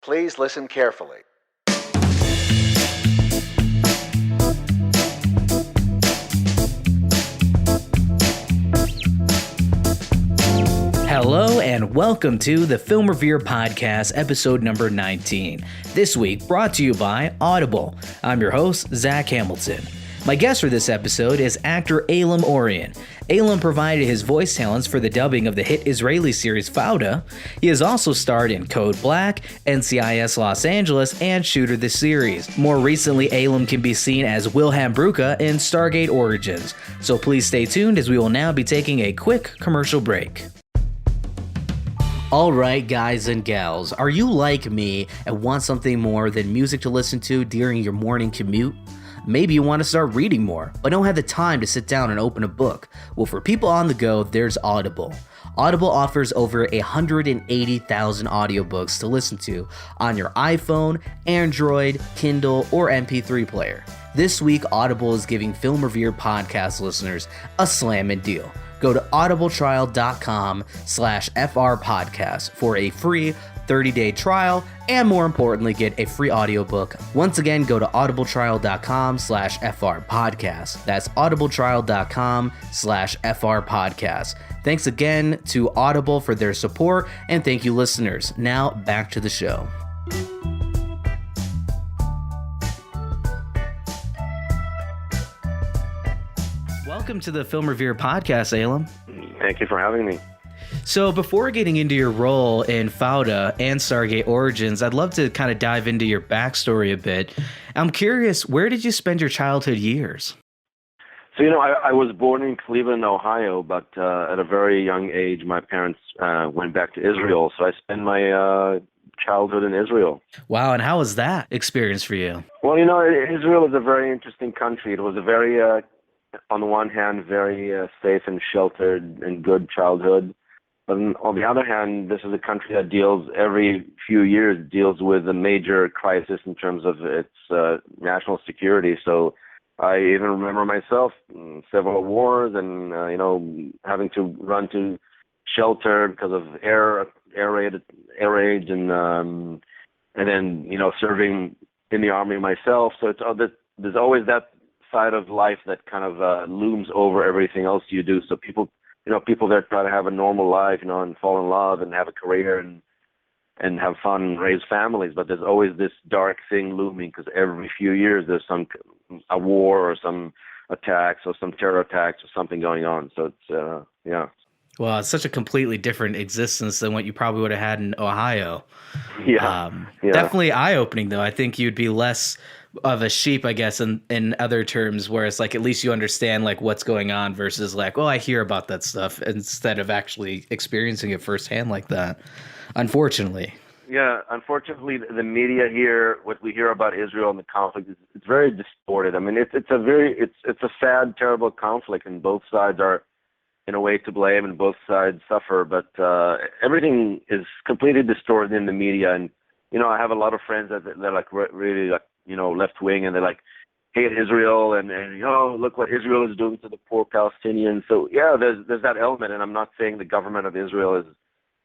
Please listen carefully. Hello and welcome to the Film Revered Podcast, episode number 19. This week brought to you by Audible. I'm your host, Zach Hamilton. My guest for this episode is actor Aylam Orian. Aylam provided his voice talents for the dubbing of the hit Israeli series Fauda. He has also starred in Code Black, NCIS Los Angeles, and Shooter the series. More recently, Aylam can be seen as Wilhelm Brücke in Stargate Origins. So please stay tuned as we will now be taking a quick commercial break. Alright guys and gals, are you like me and want something more than music to listen to during your morning commute? Maybe you want to start reading more, but don't have the time to sit down and open a book. Well, for people on the go, there's Audible. Audible offers over 180,000 audiobooks to listen to on your iPhone, Android, Kindle, or MP3 player. This week, Audible is giving Film Revered podcast listeners a slamming deal. Go to audibletrial.com/frpodcast for a free 30-day trial, and more importantly, get a free audiobook. Once again, go to audibletrial.com/frpodcast. That's audibletrial.com/frpodcast. Thanks again to Audible for their support, and thank you, listeners. Now, back to the show. Welcome to the Film Revered Podcast, Aylam. Thank you for having me. So before getting into your role in Fauda and Stargate Origins, I'd love to kind of dive into your backstory a bit. I'm curious, where did you spend your childhood years? So, I was born in Cleveland, Ohio, but at a very young age, my parents went back to Israel. So I spent my childhood in Israel. Wow, and how was that experience for you? Well, Israel is a very interesting country. It was a very, on the one hand, very safe and sheltered and good childhood. But on the other hand, this is a country that every few years deals with a major crisis in terms of its national security. So I even remember myself several wars and, having to run to shelter because of air raid and then, serving in the army myself. So there's always that side of life that kind of looms over everything else you do. So people there try to have a normal life, and fall in love and have a career and have fun and raise families. But there's always this dark thing looming because every few years there's a war or some attacks or some terror attacks or something going on. So it's, yeah. Well, it's such a completely different existence than what you probably would have had in Ohio. Yeah. Definitely eye-opening, though. I think you'd be less of a sheep, I guess, in other terms, where it's like at least you understand like what's going on versus like, I hear about that stuff instead of actually experiencing it firsthand like that, unfortunately. Yeah, unfortunately, the media here, what we hear about Israel and the conflict, it's very distorted. I mean, it's a sad, terrible conflict, and both sides are in a way to blame, and both sides suffer. But everything is completely distorted in the media, and I have a lot of friends that they're like really like left wing, and they like hate Israel, and look what Israel is doing to the poor Palestinians. So yeah, there's that element, and I'm not saying the government of Israel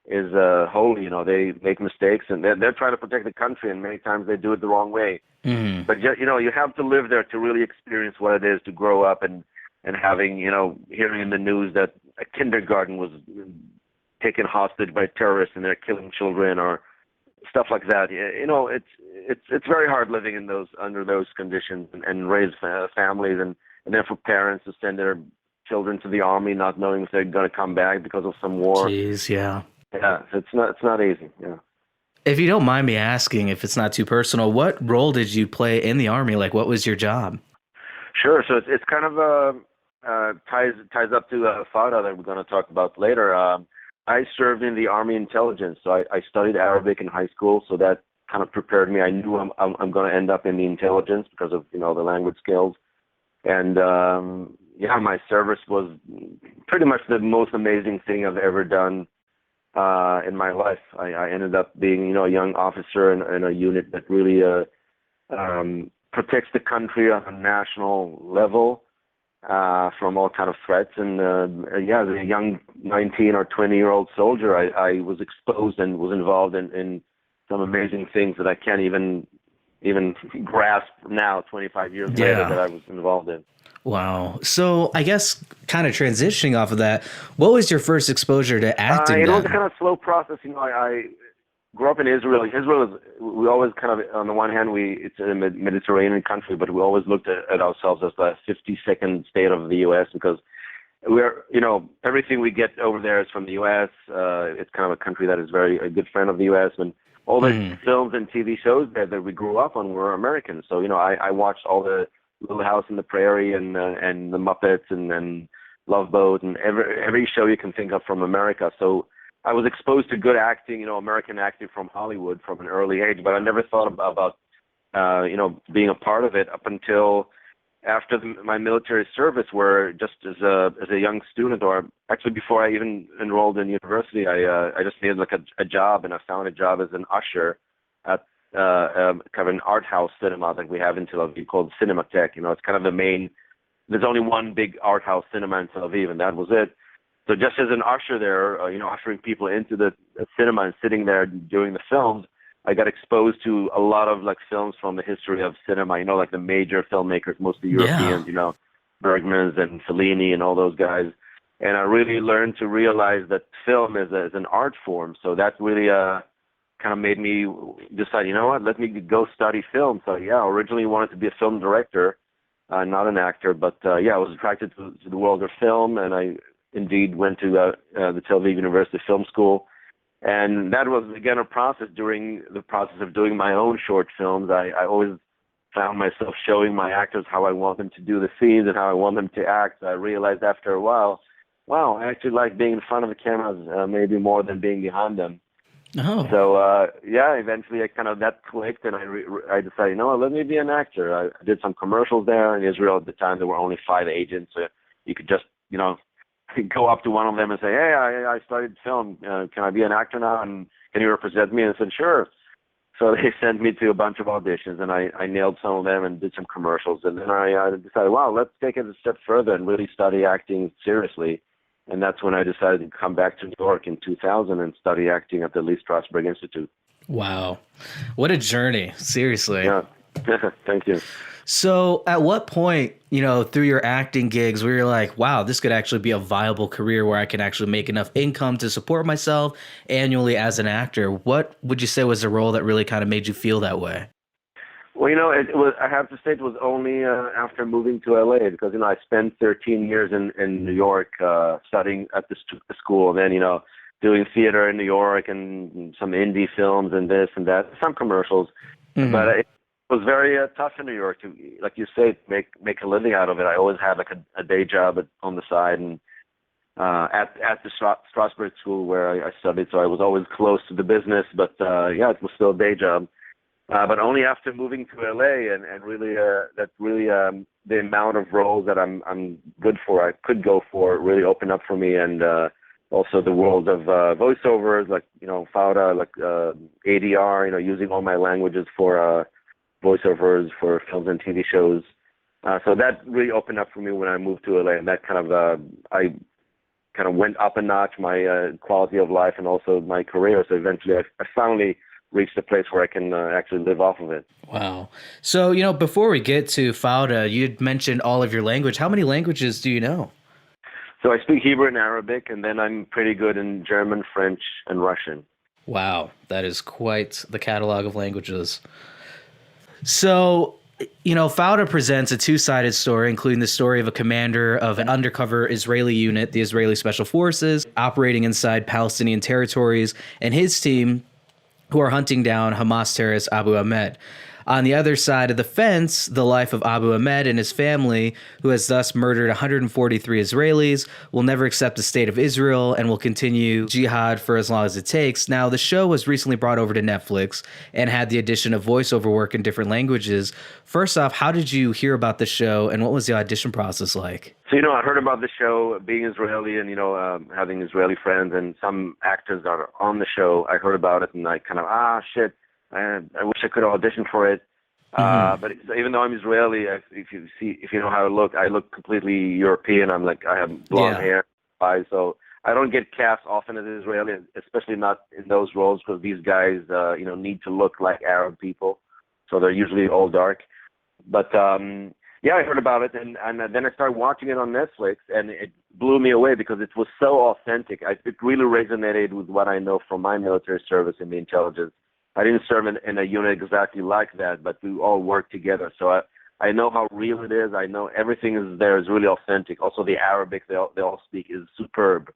is holy. They make mistakes, and they're trying to protect the country, and many times they do it the wrong way. Mm-hmm. But you have to live there to really experience what it is to grow up and having hearing in the news that a kindergarten was taken hostage by terrorists and they're killing children or stuff like that. It's very hard living under those conditions and raise families and then for parents to send their children to the army not knowing if they're going to come back because of some war. Jeez, yeah. Yeah, it's not easy. Yeah. If you don't mind me asking, if it's not too personal, what role did you play in the army? Like, what was your job? Sure. So it's kind of ties up to Fauda that we're going to talk about later. I served in the Army intelligence, so I studied Arabic in high school, so that kind of prepared me. I knew I'm going to end up in the intelligence because of the language skills, and my service was pretty much the most amazing thing I've ever done in my life. I ended up being a young officer in a unit that really protects the country on a national level. From all kind of threats. And as a young 19 or 20-year-old soldier, I was exposed and was involved in some amazing things that I can't even grasp now, 25 years later, that I was involved in. Wow. So I guess kind of transitioning off of that, what was your first exposure to acting? It was a kind of slow process. I grew up in Israel. Israel is, we always kind of, on the one hand, it's a Mediterranean country, but we always looked at ourselves as the 52nd state of the U.S. because we're, everything we get over there is from the U.S. It's kind of a country that is a good friend of the U.S. And all the films and TV shows that we grew up on were American. So, I watched all the Little House on the Prairie and the Muppets and Love Boat and every show you can think of from America. So I was exposed to good acting, American acting from Hollywood from an early age, but I never thought about being a part of it up until after my military service, where just as a young student, or actually before I even enrolled in university, I just needed like a job, and I found a job as an usher at kind of an art house cinema that we have in Tel Aviv called Cinematheque. It's kind of the main. There's only one big art house cinema in Tel Aviv, and that was it. So just as an usher there, ushering people into the cinema and sitting there doing the films, I got exposed to a lot of like films from the history of cinema, like the major filmmakers, mostly Europeans, Bergman's and Fellini and all those guys. And I really learned to realize that film is an art form. So that really kind of made me decide, let me go study film. So I originally wanted to be a film director, not an actor, but I was attracted to the world of film, and I indeed went to the Tel Aviv University Film School. And that was, again, a process. During the process of doing my own short films, I always found myself showing my actors how I want them to do the scenes and how I want them to act. I realized after a while, wow, I actually like being in front of the cameras maybe more than being behind them. Oh. So, eventually that clicked, and I decided, let me be an actor. I did some commercials there. In Israel at the time, there were only 5 agents. So you could just, go up to one of them and say, hey, I studied film. Can I be an actor now? And can you represent me? And I said, sure. So they sent me to a bunch of auditions, and I nailed some of them and did some commercials. And then I decided, wow, let's take it a step further and really study acting seriously. And that's when I decided to come back to New York in 2000 and study acting at the Lee Strasberg Institute. Wow. What a journey. Seriously. Yeah. Thank you. So at what point, through your acting gigs, where you're like, wow, this could actually be a viable career where I can actually make enough income to support myself annually as an actor? What would you say was the role that really kind of made you feel that way? Well, it was, I have to say it was only after moving to LA, because, I spent 13 years in New York studying at the school, and then, doing theater in New York and some indie films and this and that, some commercials. Mm-hmm. But it was very tough in New York to, like you say, make a living out of it. I always had like a day job on the side, and at the Strasberg School where I studied, so I was always close to the business. But it was still a day job. But only after moving to LA and really the amount of roles that I'm good for, I could go for, really opened up for me, and also the world of voiceovers, like Fauda, like ADR, using all my languages for voiceovers for films and TV shows. So that really opened up for me when I moved to LA, and that I kind of went up a notch, my quality of life and also my career. So eventually I finally reached a place where I can actually live off of it. Wow. So, before we get to Fauda, you'd mentioned all of your language. How many languages do you know? So I speak Hebrew and Arabic, and then I'm pretty good in German, French, and Russian. Wow. That is quite the catalog of languages. So, Fauda presents a two-sided story, including the story of a commander of an undercover Israeli unit, the Israeli Special Forces, operating inside Palestinian territories, and his team, who are hunting down Hamas terrorist Abu Ahmed. On the other side of the fence, the life of Abu Ahmed and his family, who has thus murdered 143 Israelis, will never accept the state of Israel and will continue jihad for as long as it takes. Now, the show was recently brought over to Netflix and had the addition of voiceover work in different languages. First off, how did you hear about the show, and what was the audition process like? So, I heard about the show, being Israeli and, having Israeli friends and some actors that are on the show. I heard about it and I kind of, shit, I wish I could audition for it. Mm-hmm. But even though I'm Israeli, if you know how I look completely European. I have blonde hair, eyes. So I don't get cast often as Israeli, especially not in those roles, because these guys, need to look like Arab people, so they're usually all dark. But yeah, I heard about it, and then I started watching it on Netflix, and it blew me away because it was so authentic. It really resonated with what I know from my military service in the intelligence. I didn't serve in a unit exactly like that, but we all worked together. So I know how real it is. I know everything is there is really authentic. Also, the Arabic they all speak is superb.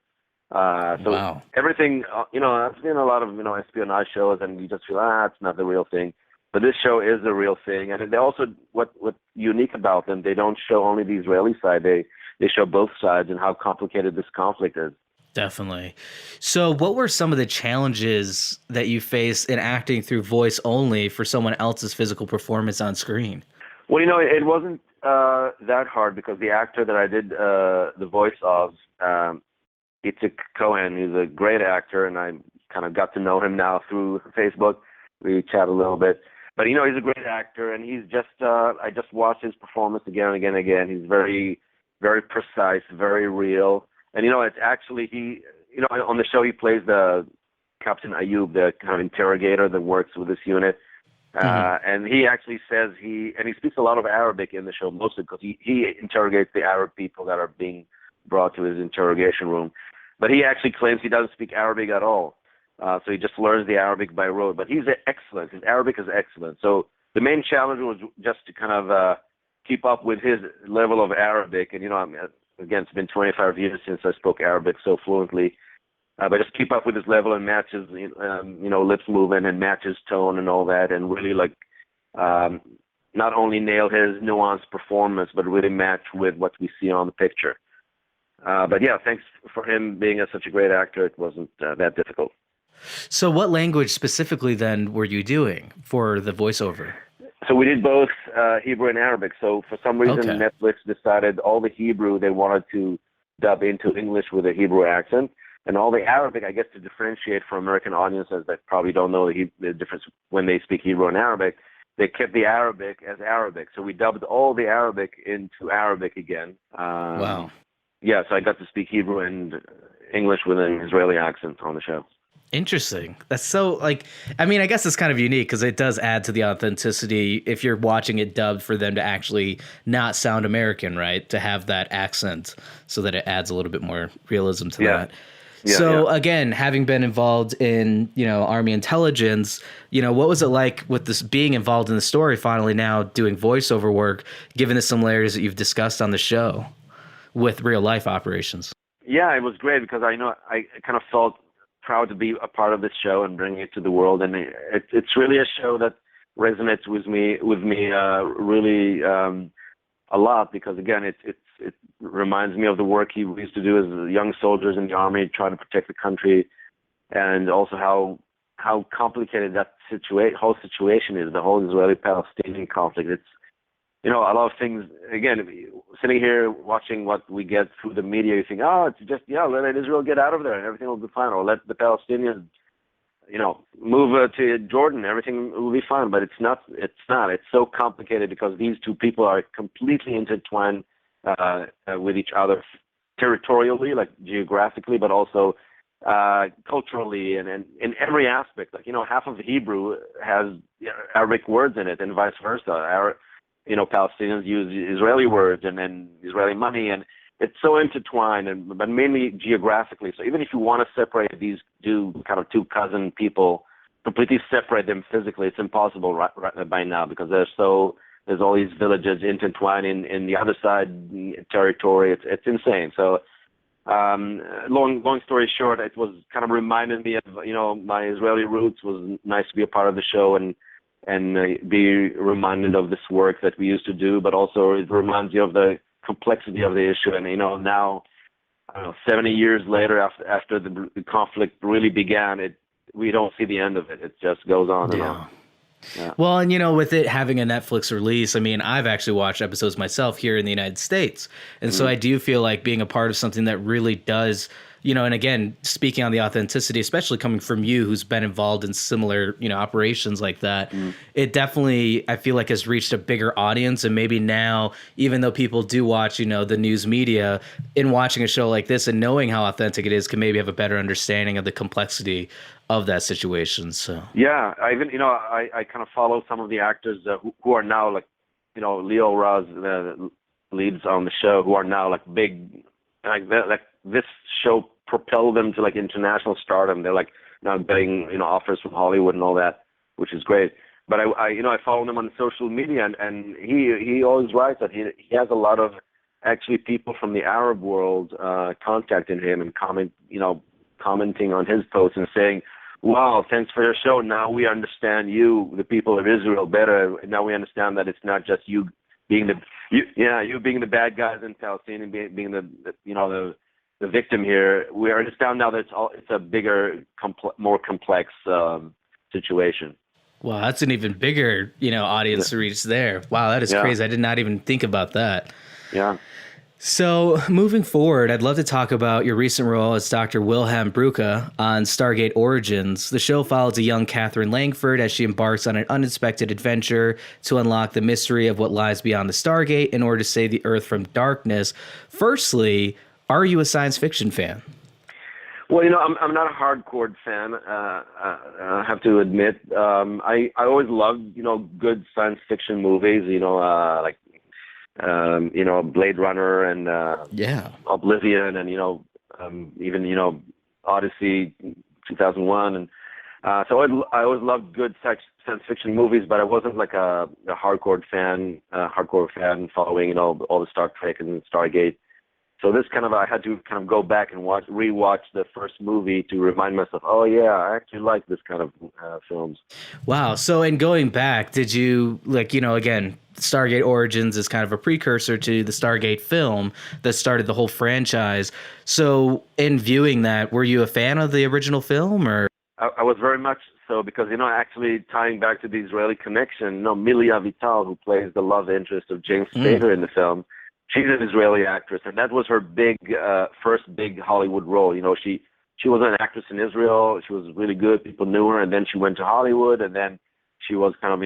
So Wow. everything, I've seen a lot of, espionage shows, and you just feel, it's not the real thing. But this show is the real thing. And they also, what's unique about them, they don't show only the Israeli side. They show both sides and how complicated this conflict is. Definitely. So what were some of the challenges that you faced in acting through voice only for someone else's physical performance on screen? Well, it wasn't that hard because the actor that I did the voice of, Itzhak Cohen, he's a great actor, and I kind of got to know him now through Facebook. We chat a little bit. But, he's a great actor, and he's just, I just watched his performance again and again and again. He's very, very precise, very real. And, it's actually, on the show he plays the Captain Ayub, the kind of interrogator that works with this unit. And he actually says he speaks a lot of Arabic in the show, mostly because he interrogates the Arab people that are being brought to his interrogation room. But he actually claims he doesn't speak Arabic at all. So he just learns the Arabic by rote. But he's excellent. His Arabic is excellent. So the main challenge was just to kind of keep up with his level of Arabic. And, again, it's been 25 years since I spoke Arabic so fluently. But just keep up with his level and match his, lips movement and match his tone and all that, and really not only nail his nuanced performance, but really match with what we see on the picture. But yeah, thanks for him being such a great actor. It wasn't that difficult. So what language specifically then were you doing for the voiceover? So we did both Hebrew and Arabic. So for some reason, Okay. Netflix decided all the Hebrew they wanted to dub into English with a Hebrew accent. And all the Arabic, I guess, to differentiate for American audiences that probably don't know the difference when they speak Hebrew and Arabic, they kept the Arabic as Arabic. So we dubbed all the Arabic into Arabic again. Wow. Yeah, so I got to speak Hebrew and English with an Israeli accent on the show. Interesting. That's so I guess it's kind of unique because it does add to the authenticity if you're watching it dubbed for them to actually not sound American, right? To have that accent so that it adds a little bit more realism to that. Yeah, so again, having been involved in, Army intelligence, what was it like with this being involved in the story finally now doing voiceover work, given the similarities that you've discussed on the show with real life operations? Yeah, it was great because I kind of felt proud to be a part of this show and bring it to the world. And it's really a show that resonates with me really a lot because, again, it reminds me of the work he used to do as young soldiers in the army trying to protect the country, and also how complicated that whole situation is, the whole Israeli-Palestinian conflict. It's, a lot of things, again, sitting here watching what we get through the media, you think, it's just, let Israel get out of there and everything will be fine, or let the Palestinians, move to Jordan, everything will be fine. But it's not. It's so complicated because these two people are completely intertwined with each other territorially, like geographically, but also culturally and in every aspect. Half of Hebrew has Arabic words in it and vice versa. Palestinians use Israeli words and then Israeli money, and it's so intertwined, but mainly geographically. So even if you want to separate these two cousin people, completely separate them physically, it's impossible right by now because there's all these villages intertwined in the other side territory. It's insane. So long story short, it was kind of reminded me of my Israeli roots. It was nice to be a part of the show and be reminded of this work that we used to do, but also it reminds you of the complexity of the issue. And now, 70 years later, after the conflict really began, we don't see the end of it. It just goes on and on. Yeah. Well, and with it having a Netflix release, I mean, I've actually watched episodes myself here in the United States. And so I do feel like being a part of something that really does, and again, speaking on the authenticity, especially coming from you who's been involved in similar, operations like that, it definitely, I feel like, has reached a bigger audience. And maybe now, even though people do watch, the news media, in watching a show like this and knowing how authentic it is, can maybe have a better understanding of the complexity of that situation. So Yeah, I even I kind of follow some of the actors who are now like Leo Raz leads on the show, who are now like big, like this show propelled them to like international stardom. They're like now getting offers from Hollywood and all that, which is great. But I follow them on social media, and he always writes that he has a lot of actually people from the Arab world contacting him and commenting on his posts and saying, wow, thanks for your show. Now we understand you, the people of Israel, better. Now we understand that it's not just you being you being the bad guys in Palestine and being the victim here. We understand now that it's a bigger, more complex situation. wow, that's an even bigger, audience to reach there. Wow, that is crazy. I did not even think about that. Yeah. So moving forward, I'd love to talk about your recent role as Dr. Wilhelm Brücke on Stargate Origins. The show follows a young Catherine Langford as she embarks on an unexpected adventure to unlock the mystery of what lies beyond the Stargate in order to save the Earth from darkness. Firstly, are you a science fiction fan? Well, I'm not a hardcore fan. I have to admit. I always loved, good science fiction movies. Like Blade Runner and Oblivion, and even Odyssey 2001, and so I always loved good science fiction movies, but I wasn't like a hardcore fan following all the Star Trek and Stargate. So this I had to kind of go back and rewatch the first movie to remind myself, oh yeah, I actually like this kind of films. Wow. So in going back, did you again, Stargate Origins is kind of a precursor to the Stargate film that started the whole franchise. So in viewing that, were you a fan of the original film, or? I was very much so, because, actually tying back to the Israeli connection, Milia Vital, who plays the love interest of James Spader in the film, she's an Israeli actress, and that was her first big Hollywood role. She was an actress in Israel. She was really good. People knew her, and then she went to Hollywood, and then she was kind of,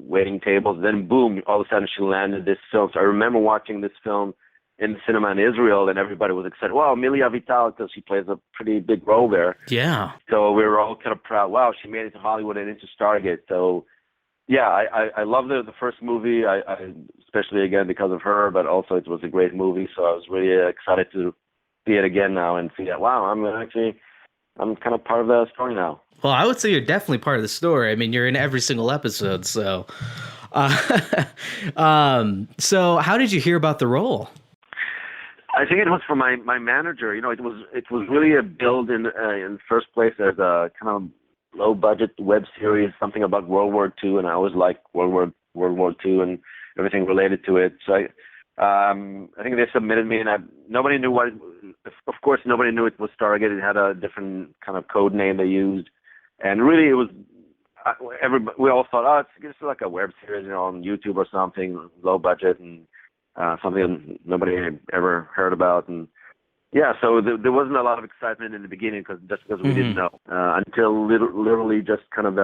waiting tables. Then boom, all of a sudden she landed this film. So I remember watching this film in the cinema in Israel, and everybody was excited. Wow, Milia Vital, because she plays a pretty big role there. Yeah. So we were all kind of proud. Wow, she made it to Hollywood and into Stargate. So yeah, I love the first movie, I especially again because of her, but also it was a great movie. So I was really excited to see it again now and see that, wow, I'm kind of part of the story now. Well, I would say you're definitely part of the story. I mean, you're in every single episode. So, so how did you hear about the role? I think it was from my manager. It was really a build in the first place as a kind of low budget web series, something about World War II, and I always liked World War II and everything related to it. So I think they submitted me, and nobody knew what. Of course, nobody knew it was Stargate. It had a different kind of code name they used, and really it was. We all thought, oh, it's just like a web series, on YouTube or something, low budget, and something nobody had ever heard about, and. Yeah, so there wasn't a lot of excitement in the beginning because we didn't know until literally just kind of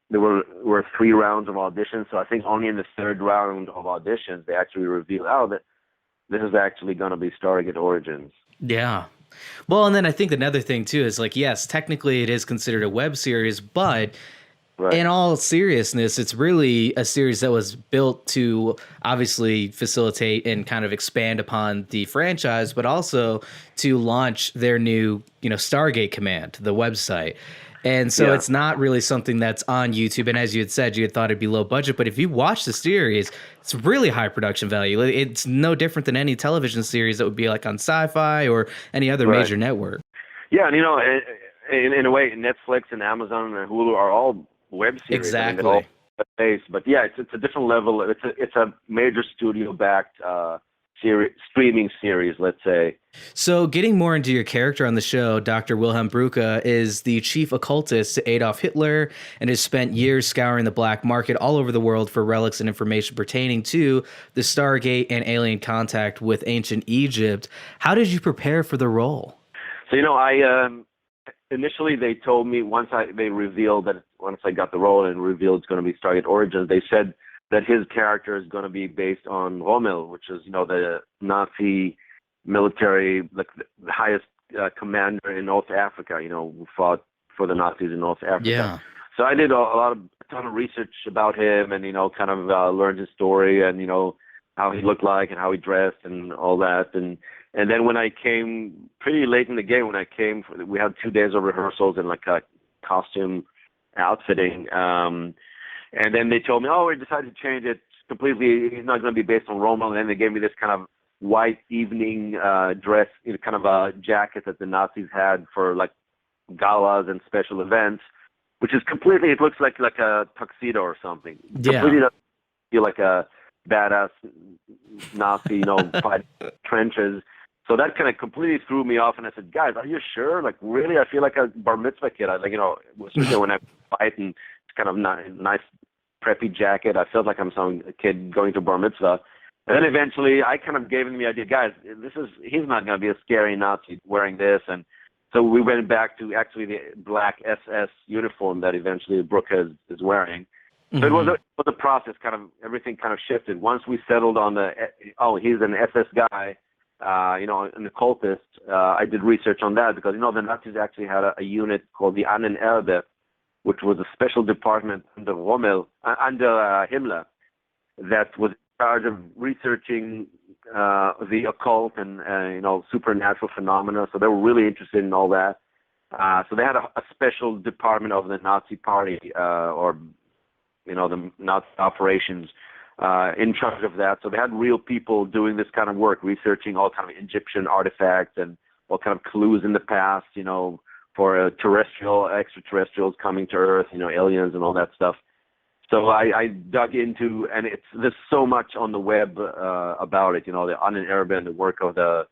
there were 3 rounds of auditions. So I think only in the 3rd round of auditions they actually revealed, that this is actually going to be Stargate Origins. Yeah. Well, and then I think another thing too is yes, technically it is considered a web series, but in all seriousness, it's really a series that was built to obviously facilitate and kind of expand upon the franchise, but also to launch their new, Stargate Command, the website. And so it's not really something that's on YouTube. And as you had said, you had thought it'd be low budget, but if you watch the series, it's really high production value. It's no different than any television series that would be like on Sci-Fi or any other major network. Yeah, and in a way, Netflix and Amazon and Hulu are all web series. Exactly. I mean, but yeah, it's a different level. It's a major studio backed streaming series, let's say. So, getting more into your character on the show, Dr. Wilhelm Brücke is the chief occultist to Adolf Hitler and has spent years scouring the black market all over the world for relics and information pertaining to the Stargate and alien contact with ancient Egypt. How did you prepare for the role? So, I initially they told me once I got the role and revealed it's going to be Stargate Origins, they said that his character is going to be based on Rommel, which is, the Nazi military, like the highest commander in North Africa, who fought for the Nazis in North Africa. Yeah. So I did a ton of research about him and, kind of learned his story and, how he looked like and how he dressed and all that. And then when I came pretty late in the game, we had 2 days of rehearsals and like a costume outfitting. And then they told me, we decided to change it completely. He's not going to be based on Rommel. And then they gave me this kind of white evening dress, kind of a jacket that the Nazis had for like galas and special events, which is completely, it looks like a tuxedo or something. Yeah. Completely doesn't feel like a badass Nazi, fighting trenches. So that kind of completely threw me off, and I said, "Guys, are you sure? Like, really? I feel like a bar mitzvah kid. Especially when I fight and it's kind of nice, preppy jacket. I felt like I'm some kid going to bar mitzvah." And then eventually, I kind of gave him the idea, guys, he's not going to be a scary Nazi wearing this. And so we went back to actually the black SS uniform that eventually Brooke is wearing. So it was a process, kind of everything kind of shifted. Once we settled on he's an SS guy, an occultist, I did research on that because, the Nazis actually had a unit called the Untitled, which was a special department under Himmler, that was in charge of researching the occult and, supernatural phenomena. So they were really interested in all that. So they had a special department of the Nazi party, the Nazi operations, in charge of that. So they had real people doing this kind of work, researching all kind of Egyptian artifacts and all kind of clues in the past, for extraterrestrials coming to Earth, aliens and all that stuff. So I dug into, and there's so much on the web about it, the Untitled and the work of the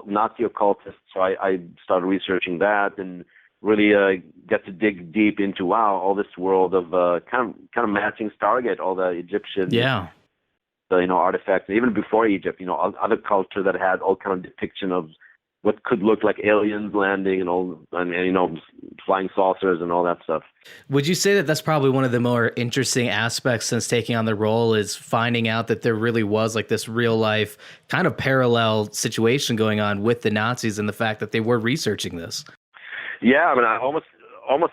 Nazi occultists. So I started researching that and really get to dig deep into all this world of kind of matching Stargate, all the Egyptian artifacts, and even before Egypt, other culture that had all kind of depiction of what could look like aliens landing and flying saucers and all that stuff. Would you say that that's probably one of the more interesting aspects since taking on the role, is finding out that there really was like this real life kind of parallel situation going on with the Nazis and the fact that they were researching this? Yeah, I almost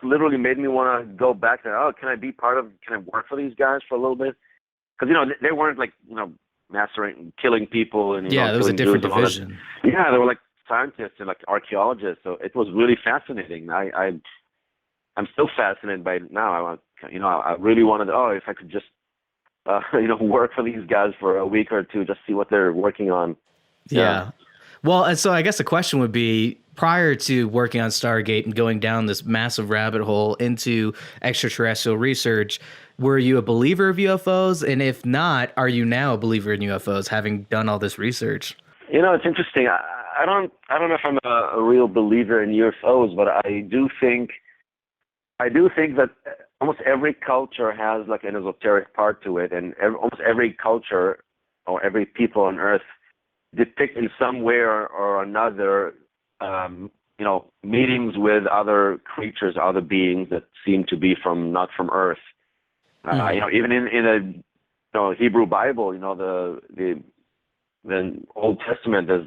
literally made me want to go back to, can I work for these guys for a little bit? Because, they weren't like, massacring, killing people. And there was a different division. Yeah, they were like scientists and like archaeologists. So it was really fascinating. I'm still fascinated by it now. I really wanted, if I could just, work for these guys for a week or two, just see what they're working on. Yeah. Well, and so I guess the question would be, prior to working on Stargate and going down this massive rabbit hole into extraterrestrial research, were you a believer of UFOs? And if not, are you now a believer in UFOs, having done all this research? It's interesting. I don't know if I'm a real believer in UFOs, but I do think that almost every culture has like an esoteric part to it, and almost every culture or every people on Earth depict in some way or another, meetings with other creatures, other beings that seem to be not from Earth. Even in a Hebrew Bible, the Old Testament has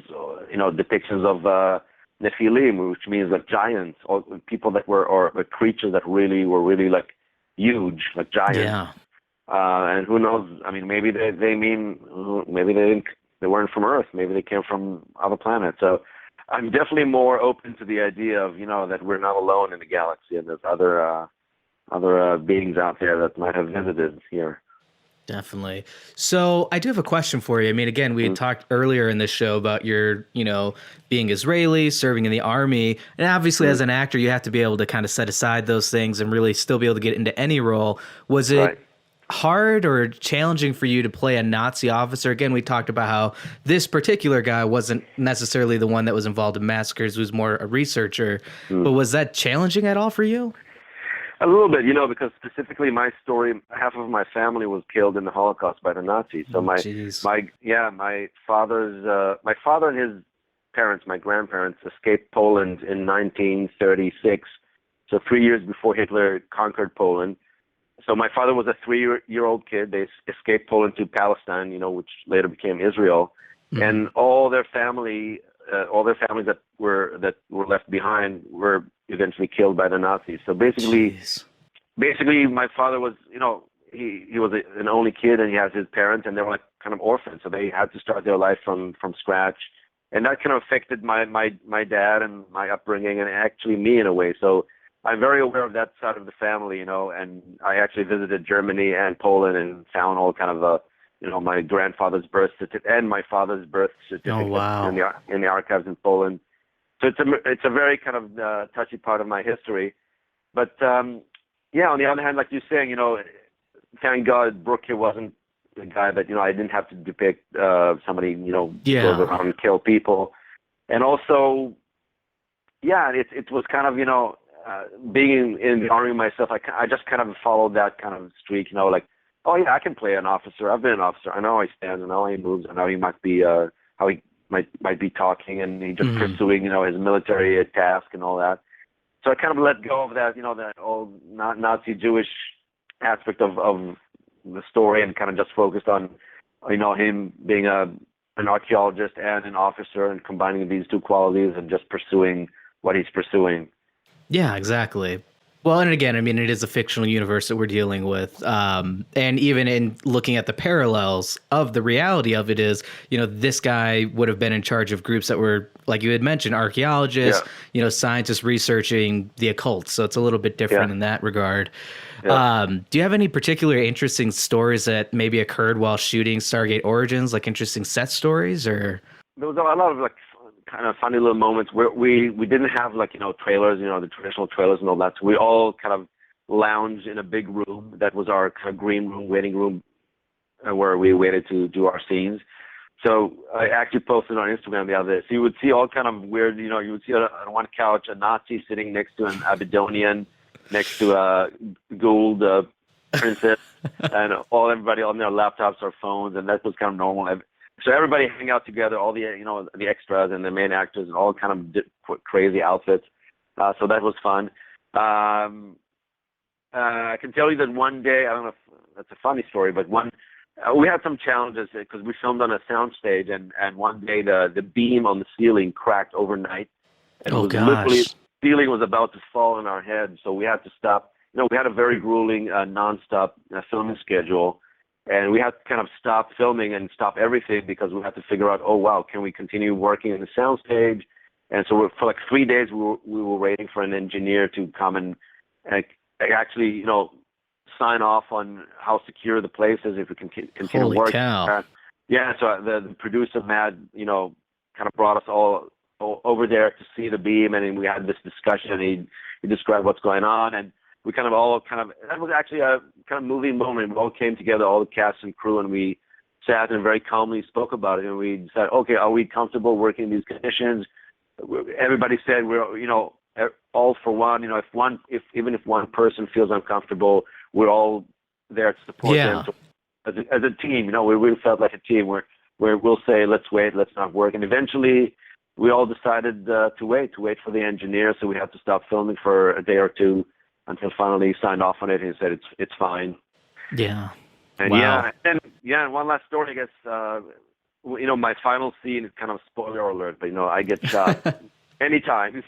depictions of Nephilim, which means like giants, or people that or creatures that were really like huge, like giants. Yeah. And who knows? Maybe they weren't from Earth. Maybe they came from other planets. So I'm definitely more open to the idea of, that we're not alone in the galaxy and there's other beings out there that might have visited here. Definitely. So I do have a question for you. Again, we had talked earlier in this show about your, being Israeli, serving in the army. And obviously as an actor, you have to be able to kind of set aside those things and really still be able to get into any role. Was it hard or challenging for you to play a Nazi officer? Again, we talked about how this particular guy wasn't necessarily the one that was involved in massacres, was more a researcher. But was that challenging at all for you? A little bit, because specifically my story, half of my family was killed in the Holocaust by the Nazis. So my father and his parents, my grandparents, escaped Poland in 1936. So 3 years before Hitler conquered Poland. So my father was a 3-year-old kid. They escaped Poland to Palestine, which later became Israel, and all their families that were left behind were eventually killed by the Nazis. So basically, my father was, he was an only kid, and he has his parents, and they were like kind of orphans. So they had to start their life from scratch, and that kind of affected my dad and my upbringing, and actually me in a way. So I'm very aware of that side of the family, and I actually visited Germany and Poland and found all kind of my grandfather's birth certificate and my father's birth certificate in the archives in Poland. So it's a very kind of touchy part of my history. But on the other hand, like you're saying, thank God Brücke wasn't the guy that I didn't have to depict somebody goes around and kill people, and also it was kind of being in the army myself, I just kind of followed that kind of streak, like, oh yeah, I can play an officer. I've been an officer. I know how he stands. I know how he moves. I know he might be how he might be talking, and he just pursuing his military task and all that. So I kind of let go of that that old Nazi Jewish aspect of the story, and kind of just focused on him being an archaeologist and an officer, and combining these two qualities and just pursuing what he's pursuing. Yeah, exactly. Well, and again, I mean, it is a fictional universe that we're dealing with. And even in looking at the parallels of the reality of it is, this guy would have been in charge of groups that were, like you had mentioned, archaeologists, scientists researching the occult. So it's a little bit different in that regard. Yeah. Do you have any particular interesting stories that maybe occurred while shooting Stargate Origins, like interesting set stories, or? There was a lot of kind of funny little moments where we didn't have trailers, the traditional trailers and all that. So we all kind of lounged in a big room that was our kind of green room, waiting room, where we waited to do our scenes. So I actually posted on Instagram the other day. So you would see all kind of weird, you would see on one couch a Nazi sitting next to an Abydonian, next to a Gould princess, and everybody on their laptops or phones, and that was kind of normal. So everybody hang out together, all the the extras and the main actors, and all kind of crazy outfits. So that was fun. I can tell you that one day, I don't know if that's a funny story, but we had some challenges because we filmed on a soundstage, and one day the beam on the ceiling cracked overnight, and literally the ceiling was about to fall on our head. So we had to stop. We had a very grueling nonstop filming schedule. And we had to kind of stop filming and stop everything because we had to figure out, can we continue working in the soundstage? And so for 3 days, we were waiting for an engineer to come and actually, sign off on how secure the place is, if we can continue working. Cow. So the producer, Matt, kind of brought us all over there to see the beam, and we had this discussion, and he described what's going on, and we that was actually a kind of moving moment. We all came together, all the cast and crew, and we sat and very calmly spoke about it. And we decided, okay, are we comfortable working in these conditions? Everybody said we're, all for one. Even if one person feels uncomfortable, we're all there to support them. So as a team, we really felt like a team where we'll say, let's wait, let's not work. And eventually, we all decided to wait for the engineer. So we had to stop filming for a day or two, until finally he signed off on it and said it's fine. Yeah. And wow. And one last story, I guess. My final scene is kind of spoiler alert, but I get shot anytime.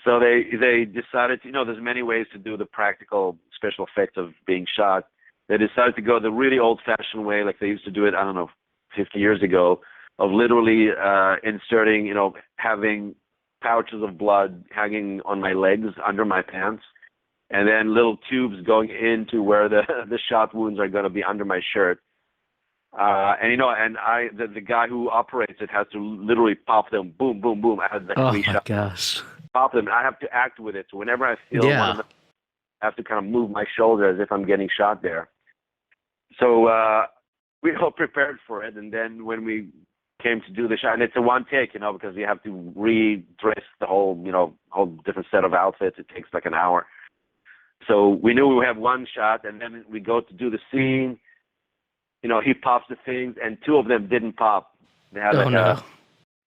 So they decided, there's many ways to do the practical special effects of being shot. They decided to go the really old-fashioned way, like they used to do it, 50 years ago, of literally inserting, having pouches of blood hanging on my legs under my pants, and then little tubes going into where the shot wounds are going to be under my shirt. The guy who operates it has to literally pop them, boom, boom, boom, as the shot. Gosh. Pop them. I have to act with it. So whenever I feel one of them, I have to kind of move my shoulder as if I'm getting shot there. So we all prepared for it, and then when we came to do the shot, and it's a one take, because you have to redress the whole, whole different set of outfits. It takes like an hour. So we knew we would have one shot, and then we go to do the scene. He pops the things, and two of them didn't pop. They had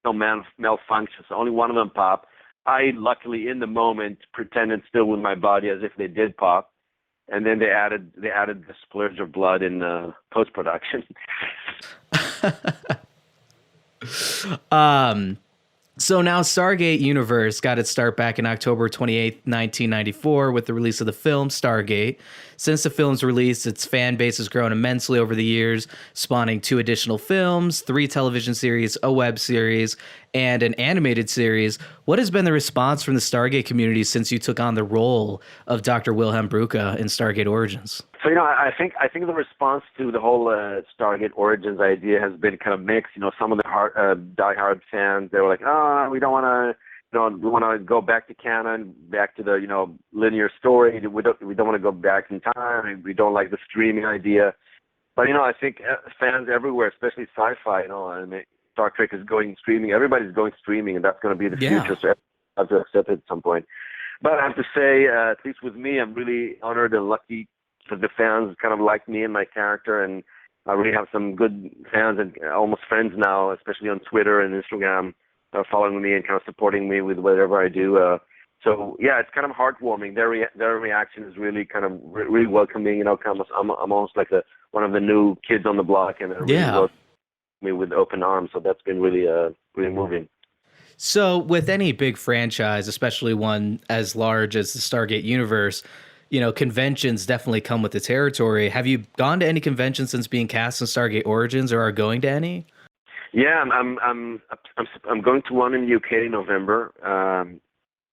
no malfunction, so only one of them popped. I, luckily, in the moment, pretended still with my body as if they did pop, and then they added the splurge of blood in post production. So now Stargate Universe got its start back in October 28th, 1994 with the release of the film Stargate. Since the film's release, its fan base has grown immensely over the years, spawning 2 additional films, 3 television series, a web series, and an animated series. What has been the response from the Stargate community since you took on the role of Dr. Wilhelm Brücke in Stargate Origins? So, I think the response to the whole Stargate Origins idea has been kind of mixed. Some of the diehard fans, they were like, we don't want to, we want to go back to canon, back to the, linear story. We don't want to go back in time. We don't like the streaming idea. But, I think fans everywhere, especially sci-fi, Star Trek is going streaming. Everybody's going streaming, and that's going to be the future. So I have to accept it at some point. But I have to say, at least with me, I'm really honored and lucky that the fans kind of like me and my character, and I really have some good fans and almost friends now, especially on Twitter and Instagram, following me and kind of supporting me with whatever I do. So yeah, it's kind of heartwarming. Their reaction is really kind of really welcoming. I'm almost like one of the new kids on the block, and they're really welcoming me with open arms. So that's been really really moving. So with any big franchise, especially one as large as the Stargate universe, conventions definitely come with the territory. Have you gone to any conventions since being cast in Stargate Origins, or are going to any? Yeah, I'm going to one in the UK in November,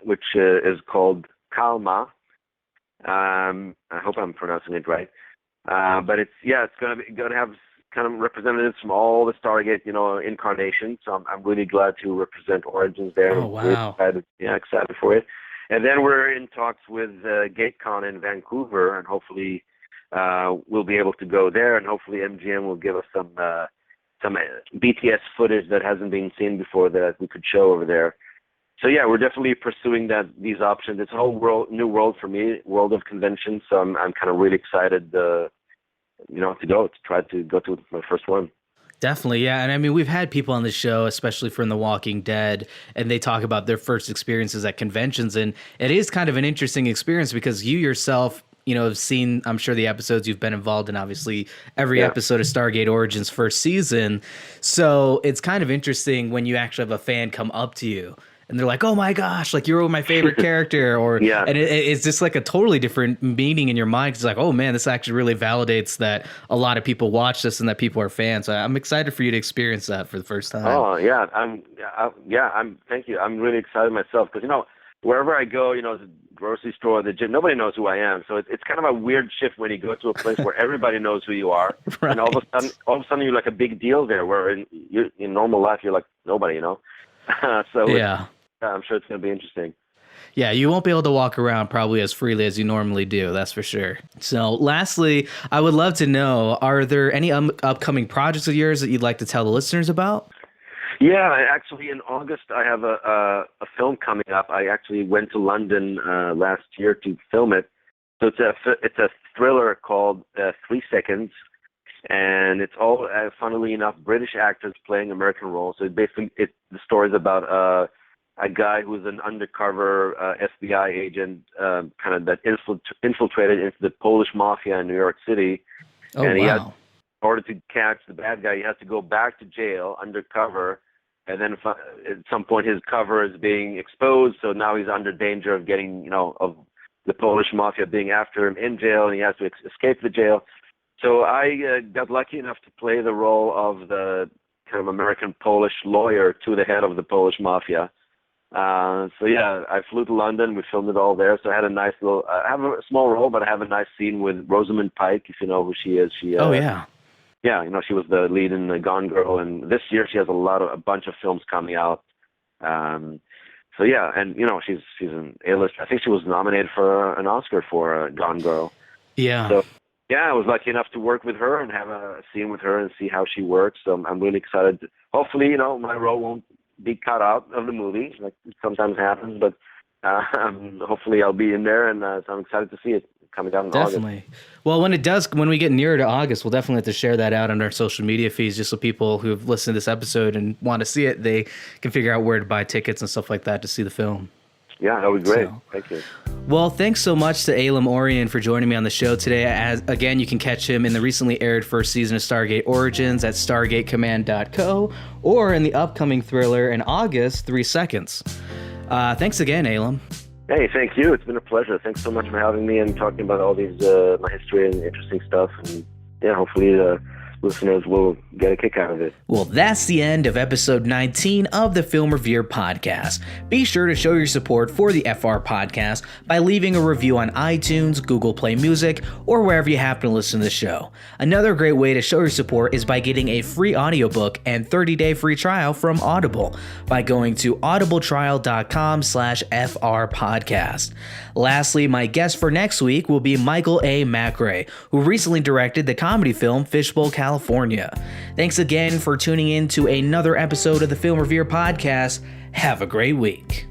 which is called Kalma. I hope I'm pronouncing it right. But it's going to have kind of representatives from all the Stargate, incarnations. So I'm really glad to represent Origins there. Oh, wow. Really excited for it. And then we're in talks with GateCon in Vancouver, and hopefully we'll be able to go there, and hopefully MGM will give us some BTS footage that hasn't been seen before that we could show over there. So yeah, we're definitely pursuing these options. It's a whole new world for me, world of conventions. So I'm kind of really excited, to try to go to my first one. Definitely, yeah. And I mean, we've had people on the show, especially from The Walking Dead, and they talk about their first experiences at conventions. And it is kind of an interesting experience because you yourself, have seen, I'm sure, the episodes you've been involved in, obviously, every episode of Stargate Origins first season. So it's kind of interesting when you actually have a fan come up to you and they're like, oh my gosh, like you're my favorite character, and it's just like a totally different meaning in your mind. It's like, oh man, this actually really validates that a lot of people watch this and that people are fans. So I'm excited for you to experience that for the first time. Oh yeah, thank you. I'm really excited myself because wherever I go, the grocery store, the gym, nobody knows who I am. So it's kind of a weird shift when you go to a place where everybody knows who you are, right. And all of a sudden you're like a big deal there. Where in normal life you're like nobody, So yeah. I'm sure it's going to be interesting. Yeah, you won't be able to walk around probably as freely as you normally do, that's for sure. So lastly, I would love to know, are there any upcoming projects of yours that you'd like to tell the listeners about? Yeah, actually in August I have a film coming up. I actually went to London last year to film it. So it's a thriller called 3 Seconds, and it's all, funnily enough, British actors playing American roles. So the story is about a guy who's an undercover FBI agent, kind of that infiltrated into the Polish mafia in New York City. Oh, and wow. in order to catch the bad guy, he has to go back to jail undercover. And then at some point his cover is being exposed. So now he's under danger of getting, of the Polish mafia being after him in jail, and he has to escape the jail. So I got lucky enough to play the role of the kind of American Polish lawyer to the head of the Polish mafia. So yeah, I flew to London. We filmed it all there. So I had a nice little. I have a small role, but I have a nice scene with Rosamund Pike, if you know who she is. Oh yeah. Yeah, she was the lead in Gone Girl, and this year she has a bunch of films coming out. So yeah, and she's an A-list. I think she was nominated for an Oscar for Gone Girl. Yeah. So Yeah, I was lucky enough to work with her and have a scene with her and see how she works. So I'm really excited. Hopefully, my role won't be cut out of the movie, like it sometimes happens, but hopefully I'll be in there, and so I'm excited to see it coming out in Definitely. August. Well, when we get nearer to August, we'll definitely have to share that out on our social media feeds, just so people who have listened to this episode and want to see it, they can figure out where to buy tickets and stuff like that to see the film. Yeah, that would be great. So, thank you. Well, thanks so much to Aylam Orian for joining me on the show today. Again, you can catch him in the recently aired first season of Stargate Origins at stargatecommand.co or in the upcoming thriller in August, 3 Seconds. Thanks again, Aylam. Hey, thank you. It's been a pleasure. Thanks so much for having me and talking about all these, my history and interesting stuff. And yeah, hopefully the listeners will get a kick out of it. Well, that's the end of episode 19 of the Film Revere podcast. Be sure to show your support for the FR podcast by leaving a review on iTunes, Google Play Music, or wherever you happen to listen to the show. Another great way to show your support is by getting a free audiobook and 30-day free trial from Audible by going to audibletrial.com/FR podcast. Lastly, my guest for next week will be Michael A. McRae, who recently directed the comedy film Fishbowl, California. Thanks again for tuning in to another episode of the Film Revere podcast. Have a great week.